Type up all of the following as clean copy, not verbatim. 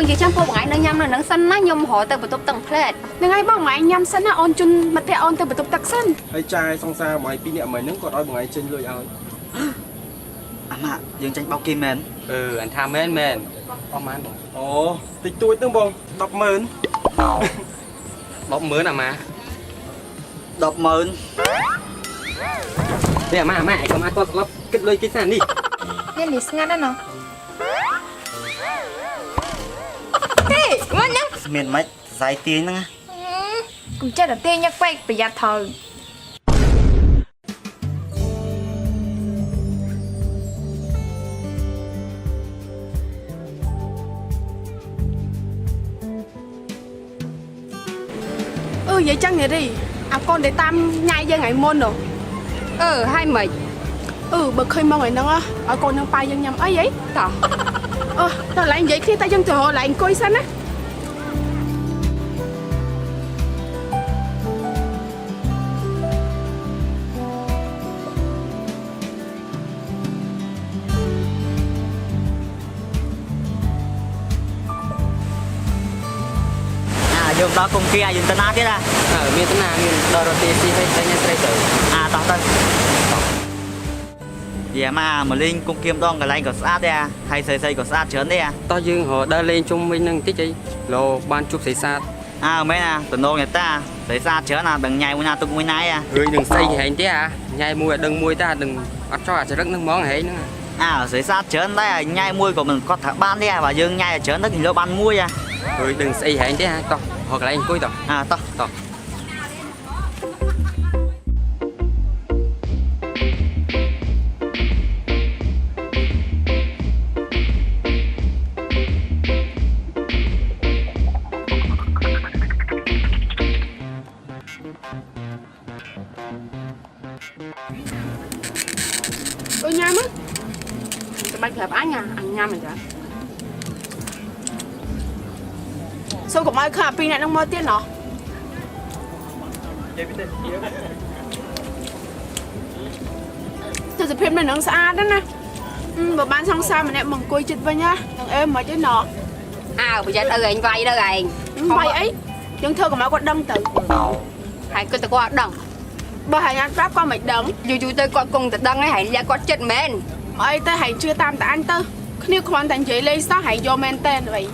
vậy chẳng po ngại nó nhâm là nắng xanh nó nhom họ tới bật tụt tầng phết nên ngay bao ngày nhâm xanh on chun mặt theo on tới bật tụt tắc xanh hay trai xong xa mày pi niệm mày nướng còn đói ngày trên lưỡi ơi mà dương tranh bao kim mền anh tham mến ông ăn ồ tịch tôi tương bông đọc mến bóc mướn à mà đọc mền nè mà có mà có kết lôi cái sàn đi nên đi ngắt đó nó hey ngon nhá miền mấy dài tiếng nữa cũng chết là tiền nhắc quay bị giặt thờ vậy chăng vậy đi con để tam nhai dân ngày môn rồi hai mày bực khơi mong ngày nó ở con đang bay dân nhầm ấy vậy tao tao lại vậy khi ta dân từ họ lại coi xanh á dương đó cùng kia dương tên á thế ra miền Tây Nam miền Đà Roti si hay tây nhân tây tử tao tên vậy mà linh cùng kim đong cái lạnh của sát đây hay xây của sát chớn đây to dương họ đã lên trung minh năng tiết chi lô ban chụp xây sát mấy nè tuần đô người ta xây sát chớn là đừng nhai mua tung mua nái người đừng xây gì hành thế nhai mua đừng mua ta đừng ăn cho sẽ rất nước món ấy nữa xây sát chớn đây nhai mua của mình có thả ban đây và dương nhai chớn đất thì lô ban mua người đừng xây hành thế to hoặc là anh cuối to to nhâm á cái bánh hẹp anh ăn nhâm này cả sao cũng ai khả pin này đang mơ tiền nó từ từ phim này nó xa đó nè bà bán xong xa mà nè mừng cùi chịch vào nhá thằng em mà chứ nó bây giờ tao anh vay đó rồi vay ấy nhưng thơ của má có đăng tự hai cái tao có đằng bà hãy nhắn ráp qua mày đấng dù tôi có cùng tự đăng ấy hãy ra có chết men ấy tôi hãy chưa tam tại anh tư nếu không thành chị lấy sao hãy vô men tên vậy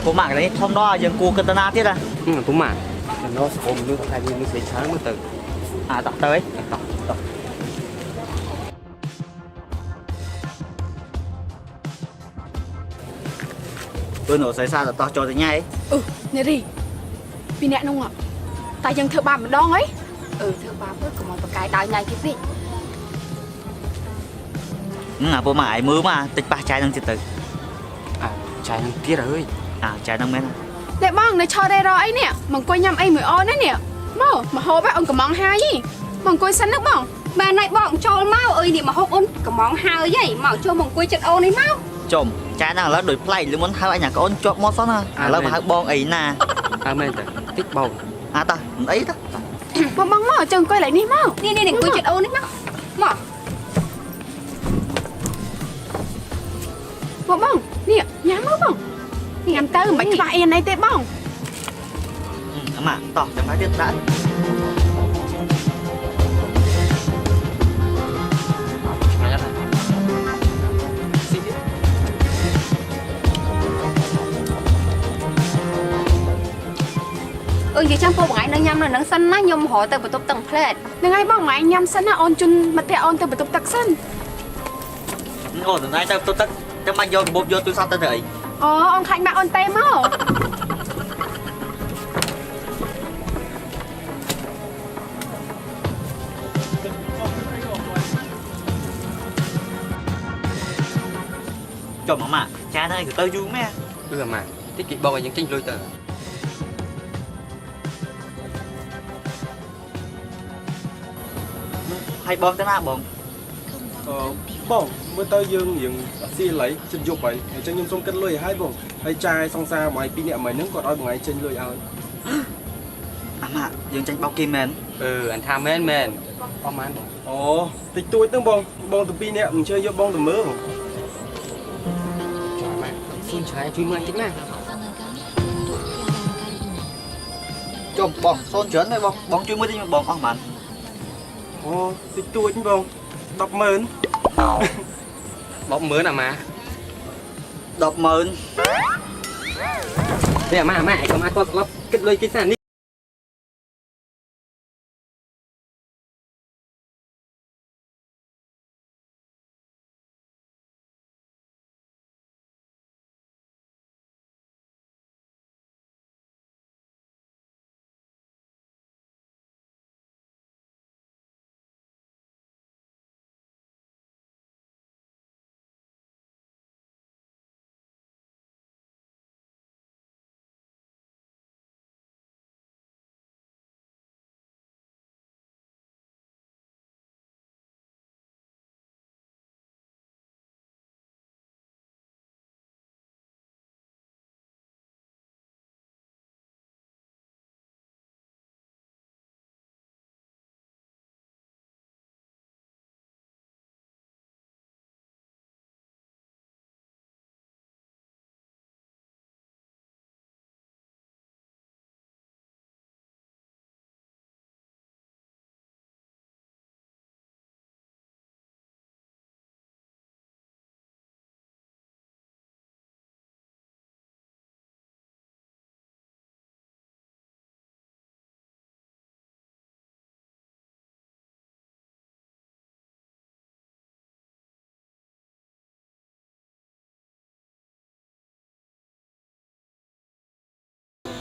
phụ mạng đấy hôm đó dương cu cân na tiết cũng mà nó ôm nước thay như nước bị sáng mới từ tập tới tôi nổ xảy ra là to cho tới nhai nè đi pin nè không ạ tại dân thợ bà mà đón ấy thưa bà với của một cái đào nhai cái gì phụ mạng ấy mưa mà tịch ba trái đang từ trái năng tiết rồi trái đang men để băng này cho đây rồi ấy nè mừng coi nhầm ấy mới on đấy nè mà hồ bác ông có món hai gì mừng coi xanh nước bông bà này bọn cho mau ơi đi mà hốt ôn có món hai vậy mà cho mừng coi chật ôn ấy mau chồng trái đang là đổi play luôn muốn hai anh nhà có ôn chọn món đó là hai bon ấy nè men tích bầu ta ấy đó bông bông mà chừng coi lại đi mau đi đừng coi chật ôn ấy mau mà bông nè nhám mất bông nhám tơ mấy cái bà yên này tê bông mà tỏ chẳng phải biết đã vậy chẳng po ngại nó nhâm là nắng xanh nó nhom họ tới bật tụt tầng phết nên ngay bao ngày nhâm xanh nó on chun mặt theo on tới bật tụt tắc xanh ồ nay tao tôi tắc cho mày vô bột vô tôi sao tao đợi on khánh bạc on tem á chồng mà cha này của tao vui mẹ mà tiết kiệm bầu những tranh lôi tờ hay bom thế nào bom bông mới tới dương những xi lấy chân dục vậy chân nhung xong cân lưỡi hai bông hay trai xong xa mày pi niệm mày nướng còn đói ngày trên lưỡi ơi mà dương tranh bao kim mền anh tham mến ông ăn ồ tịch tôi tương bông từ pi niệm chơi vô bông từ mớ mà xin ខ្ញុំឆ្លៃជួយមើលតិចណា ចុះបងសូនច្រើនទេបងជួយមួយតិចបងអស់បាន អូតិចតួចបង 100000 បងមើលអាម៉ា 100000 នេះអាម៉ាឯងក៏មកគាត់ស្លាប់គិតលុយគេសានេះ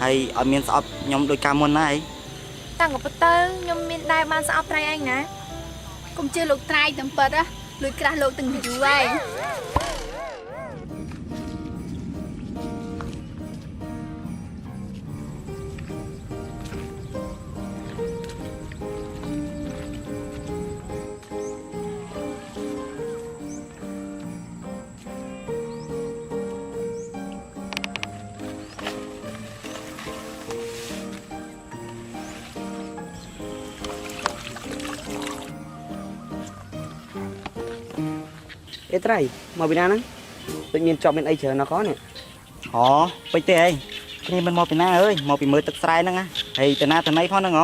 ហើយអត់មានស្អប់ខ្ញុំដូចកាលមុនណាអី តាំងក៏ប៉ុន្តែខ្ញុំមានដែរបានស្អប់ត្រៃឯងណាកុំជឿលោកត្រៃតែពិតណាលួចក្រាស់លោកទាំងយូរហើយ អេត្រៃមកពីណាហ្នឹងដូចមានចប់មានអីច្រើនណាស់ក៏នេះ អូពេចទេអីគ្នាមិនមកពីណាអើយមកពីមើលទឹកស្រែហ្នឹងណាហើយទៅណាទៅណីផងហ្នឹងហ៎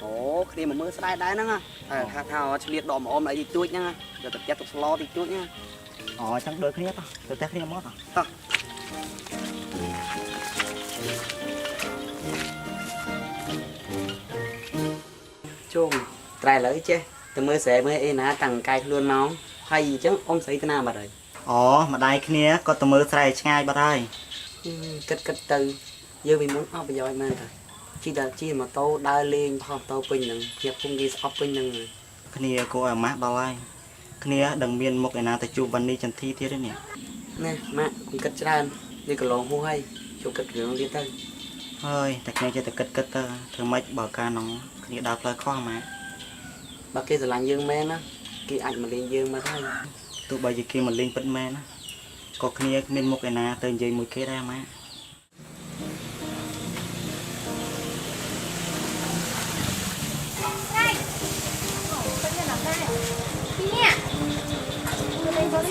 អូគ្នាមកមើលស្ដាយដែរហ្នឹងថាឆ្លៀតដកមកអមអីទីទួចហ្នឹងយកទៅផ្ទះទៅស្លោទីទួចហ្នឹង អូចឹងដូចគ្នាតោះទៅផ្ទះគ្នាមកតោះ ជុំត្រៃឥឡូវចេះទៅមើលស្រែមើលអីណាតាំងកាយខ្លួនមកហើយអញ្ចឹងអ៊ំស្រីទៅណាបាត់ហើយ អូម្ដាយគ្នាគាត់ទៅមើលស្រែឆ្ងាយបាត់ហើយ គិតទៅយើងពីមុនអស់ប្រយោជន៍មែនតាជិះម៉ូតូដើរលេងថោះម៉ូតូពេញហ្នឹងជាភូមិគេស្អប់ពេញហ្នឹង គ្នាគួរឲ្យអាម៉ាស់ដល់ហើយគ្នាដឹងមានមុខឯណាទៅជួបវណ្ណីចន្ទធីទៀតទេនេះ ណាម៉ាក់គិតច្រើនវាកន្លងហួសហើយជួបគិតរឿងទៀតទៅ ហើយតែគ្នាចេះតែគិតទៅធ្វើម៉េចបើកាលនោះគ្នាដើរផ្លូវខុសម៉ា បើគេស្រឡាញ់យើងមែនណាគេអាចមកលេងយើងមកហើយ ទោះបីជាគេមកលេងពិតមែនណាក៏គ្នាគ្មានមុខឯណាទៅនិយាយមួយគេដែរម៉ា រ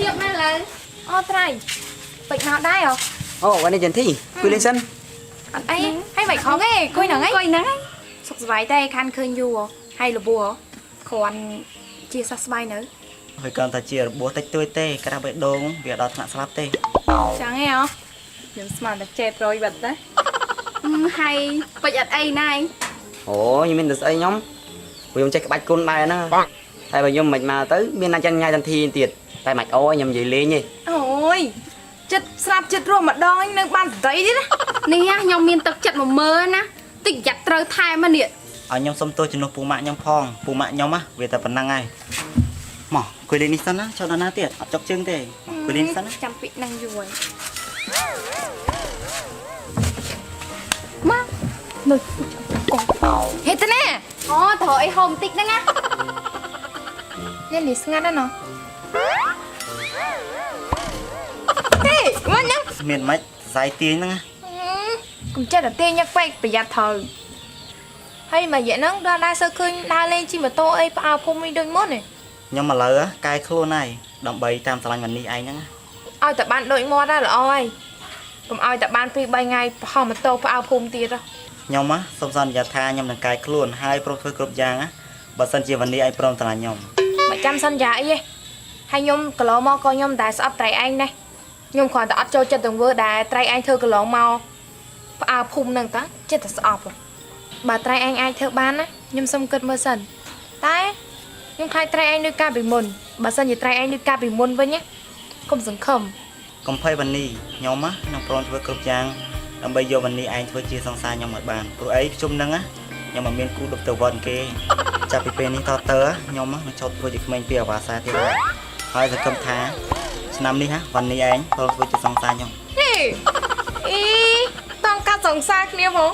ៀបមែនឡើយអូត្រៃពេចមកដែរហ៎ អូវ៉ានេះចន្ទធីគួយលេងសិន អត់អីហើយមិនខំទេគួយហ្នឹងឯងសុខសប្បាយតែខាន់ឃើញយូរហើយលបួរគ្រាន់ជាសះស្បាយនៅ ហើយគាត់ថាជារបួសតិចតួចទេក្រាស់បេះដូងវាដល់ថ្នាក់ស្លាប់ទេ ចឹងហ៎ខ្ញុំស្មានតែចេះប្រយបាត់ដែរហើយពេចអត់អីណាយ អូខ្ញុំមានតែស្អីខ្ញុំព្រោះខ្ញុំចេះក្បាច់គុណដែរហ្នឹងតែបើខ្ញុំមិនមកទៅមានណាចាញ់ញ៉ៃចន្ទធីទៀតតែមិនអូខ្ញុំនិយាយលេងទេ អូយចិត្តស្រាប់ចិត្តរស់ម្ដងនៅបានស្ដីទៀតណា នេះខ្ញុំមានទឹកចិត្តមកមើលណាតិចយ៉ាត់ត្រូវថែមនេះ ឲ្យខ្ញុំសុំទោសជំនួសពូម៉ាក់ខ្ញុំផងពូម៉ាក់ខ្ញុំណាវាតែប៉ុណ្ណឹងហើយមកគួយលេងនេះសិនណាចូលដល់ណាទៀតអត់ចុកជើងទេគួយលេងសិនណា ចាំពីនឹងយូរហើយ មក នោះហេតុណា អូត្រូវអីហូមតិចហ្នឹងណា នេះលីស្ងាត់ណាស់ណោះហេមកញ៉ាំ មានម៉េចសរសៃទាញហ្នឹងណា កុំចេះតែទាញញឹកពេកប្រយ័ត្នត្រូវហើយមួយរយៈហ្នឹងដល់ដែរសើឃើញដើរលេងជិះម៉ូតូអីផ្អើភូមិវិញដូចមុនទេ ខ្ញុំឥឡូវកែខ្លួនហើយដើម្បីតាមស្រឡាញ់វណ្ណីឯងហ្នឹង ឲ្យតែបានដូចមាត់ដែរល្អហើយ កុំឲ្យតែបាន2 3ថ្ងៃប្រហោះម៉ូតូផ្អើភូមិទៀត ខ្ញុំសុំសន្យាថាខ្ញុំនឹងកាយខ្លួនហើយព្រមធ្វើគ្រប់យ៉ាងបើសិនជាវណ្ណីឯងព្រមតាខ្ញុំ មិនចាំសន្យាអីទេហើយខ្ញុំកន្លងមកក៏ខ្ញុំតែស្អប់ត្រៃឯងដែរខ្ញុំគ្រាន់តែអត់ចូលចិត្តទង្វើដែលត្រៃឯងធ្វើកន្លងមកផ្អើភូមិនឹងតាចិត្តតែស្អប់បើត្រៃឯងអាចធ្វើបានណាខ្ញុំសុំគិតមើលសិនតែខ្ញុំខ្លាចត្រៃឯងនៅកាលពីមុនបើសិនជាត្រៃឯងនៅកាលពីមុនវិញណាកុំសង្ឃឹមក ុំភ័យវណ្ណីខ្ញុំនឹងព្រមធ្វើគ្រប់យ៉ាងដើម្បីយកវណ្ណីឯងធ្វើជាសង្សារខ្ញុំឲ្យបានព្រោះអីជុំហ្នឹងខ្ញុំមិនមានគូដប់ទៅវត្តគេចាប់ពីពេលនេះតទៅខ្ញុំនឹងចោតធ្វើជាក្មេងពីអាវ៉ាសាទៀតហើយសង្ឃឹមថាឆ្នាំនេះវណ្ណីឯងព្រមធ្វើជាសង្សារខ្ញុំ ហេអីតង់កាត់សង្សារគ្នាហ្មង